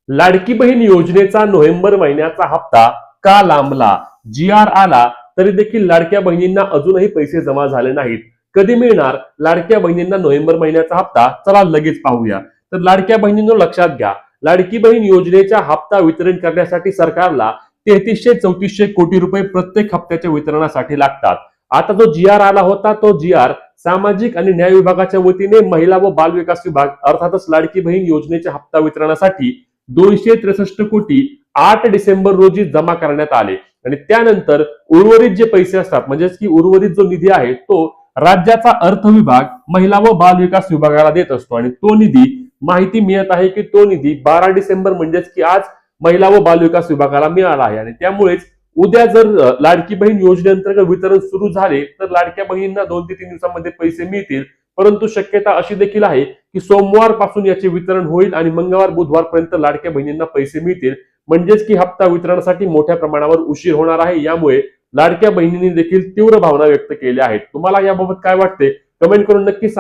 लाडकी बहीण योजनेचा नोव्हेंबर महिन्याचा हप्ता का लांबला? जी.आर. आला तरी देखील लाडक्या बहिणींना अजूनही पैसे जमा झाले नाहीत. कधी मिळणार लाडक्या बहिणींना नोव्हेंबर महिन्याचा हप्ता? चला लगेच पाहूया. तर लाडक्या बहिणींनो लक्षात घ्या, लाडकी बहीण योजनेचा हप्ता वितरण करण्यासाठी सरकारला 3334 कोटी रुपये प्रत्येक हप्त्याच्या वितरणासाठी लागतात. आता जो जी.आर. आला होता तो जी.आर. सामाजिक आणि न्याय विभागाच्या वतीने महिला व बाल विकास विभाग अर्थातच लाडकी बहीण योजनेच्या हप्ता वितरणासाठी 263 कोटी 8 डिसेंबर रोजी जमा करण्यात आले आणि त्यानंतर उर्वरित जे पैसे असतात म्हणजेच की उर्वरित जो निधी आहे तो राज्याचा अर्थ विभाग महिला व बाल विकास विभागाला देत असतो आणि तो निधी माहिती मिळत आहे की तो निधी 12 डिसेंबर म्हणजेच की आज महिला व बाल विकास विभागाला मिळाला आहे आणि त्यामुळेच उद्या जर लाडकी बहीण योजनेअंतर्गत वितरण सुरू झाले तर लाडक्या बहिणींना 2 ते 3 दिवसांमध्ये पैसे मिळतील. परंतु शक्यता अशी देखील आहे की सोमवार पासून याचे वितरण होईल आणि मंगळवार बुधवार पर्यंत लाडक्या बहिणींना पैसे मिळतील. म्हणजेच की हप्ता वितरणासाठी मोठ्या प्रमाणावर उशीर होणार आहे. यामुळे लाडक्या बहिणींनी देखील तीव्र भावना व्यक्त केल्या आहेत. तुम्हाला याबाबत काय वाटते? कमेंट करून नक्की सांगा.